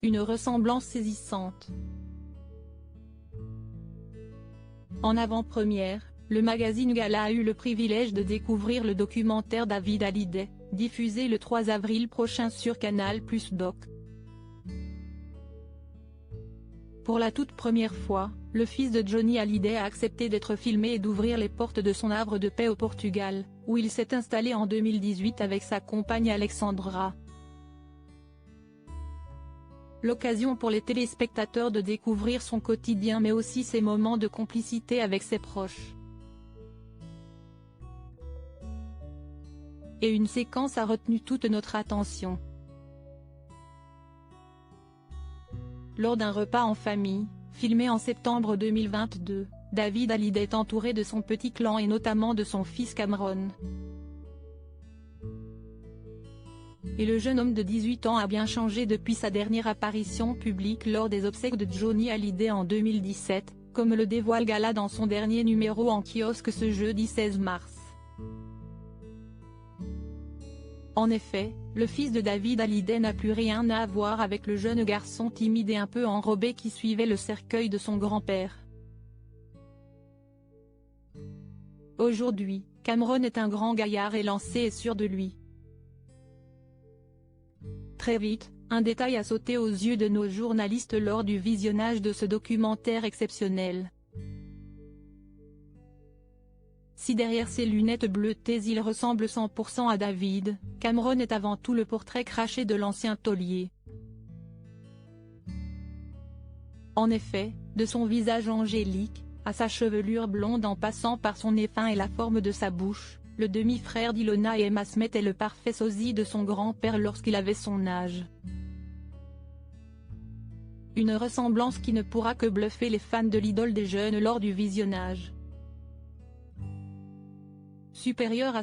Une ressemblance saisissante. En avant-première, le magazine Gala a eu le privilège de découvrir le documentaire David Hallyday, diffusé le 3 avril prochain sur Canal+ Doc. Pour la toute première fois, le fils de Johnny Hallyday a accepté d'être filmé et d'ouvrir les portes de son havre de paix au Portugal, où il s'est installé en 2018 avec sa compagne Alexandra. L'occasion pour les téléspectateurs de découvrir son quotidien mais aussi ses moments de complicité avec ses proches. Et une séquence a retenu toute notre attention. Lors d'un repas en famille, filmé en septembre 2022, David Hallyday est entouré de son petit clan et notamment de son fils Cameron. Et le jeune homme de 18 ans a bien changé depuis sa dernière apparition publique lors des obsèques de Johnny Hallyday en 2017, comme le dévoile Gala dans son dernier numéro en kiosque ce jeudi 16 mars. En effet, le fils de David Hallyday n'a plus rien à voir avec le jeune garçon timide et un peu enrobé qui suivait le cercueil de son grand-père. Aujourd'hui, Cameron est un grand gaillard élancé et sûr de lui. Très vite, un détail a sauté aux yeux de nos journalistes lors du visionnage de ce documentaire exceptionnel. Si derrière ses lunettes bleutées il ressemble 100% à David, Cameron est avant tout le portrait craché de l'ancien taulier. En effet, de son visage angélique, à sa chevelure blonde en passant par son nez fin et la forme de sa bouche, le demi-frère d'Ilona et Emma Smith est le parfait sosie de son grand-père lorsqu'il avait son âge. Une ressemblance qui ne pourra que bluffer les fans de l'idole des jeunes lors du visionnage. Supérieur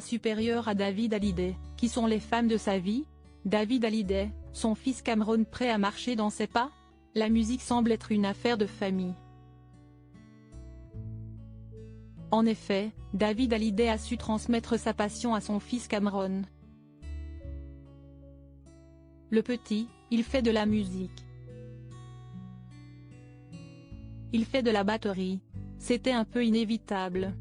à David Hallyday, qui sont les femmes de sa vie? David Hallyday, son fils Cameron prêt à marcher dans ses pas? La musique semble être une affaire de famille. En effet, David Hallyday a su transmettre sa passion à son fils Cameron. Le petit, il fait de la musique. Il fait de la batterie. C'était un peu inévitable.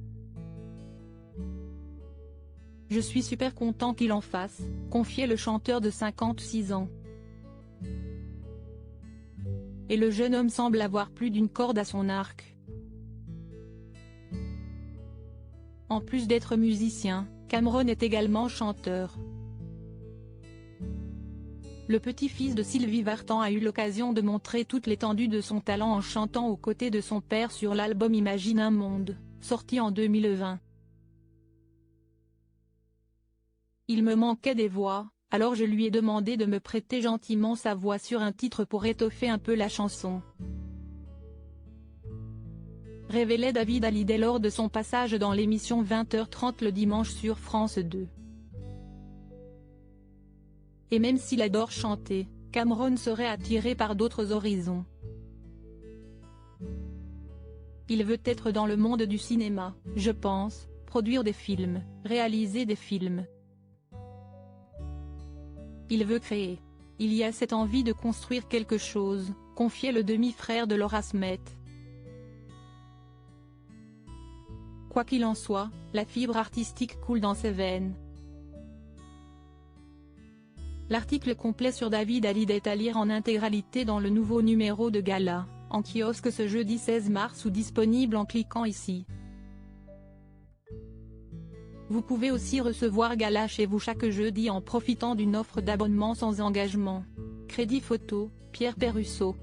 Je suis super content qu'il en fasse, confiait le chanteur de 56 ans. Et le jeune homme semble avoir plus d'une corde à son arc. En plus d'être musicien, Cameron est également chanteur. Le petit-fils de Sylvie Vartan a eu l'occasion de montrer toute l'étendue de son talent en chantant aux côtés de son père sur l'album Imagine un monde, sorti en 2020. Il me manquait des voix, alors je lui ai demandé de me prêter gentiment sa voix sur un titre pour étoffer un peu la chanson. Révélait David Hallyday lors de son passage dans l'émission 20h30 le dimanche sur France 2. Et même s'il adore chanter, Cameron serait attiré par d'autres horizons. Il veut être dans le monde du cinéma, je pense, produire des films, réaliser des films. Il veut créer. Il y a cette envie de construire quelque chose, confiait le demi-frère de Laura Smith. Quoi qu'il en soit, la fibre artistique coule dans ses veines. L'article complet sur David Hallyday est à lire en intégralité dans le nouveau numéro de Gala, en kiosque ce jeudi 16 mars ou disponible en cliquant ici. Vous pouvez aussi recevoir Gala chez vous chaque jeudi en profitant d'une offre d'abonnement sans engagement. Crédit photo, Pierre Perrusso.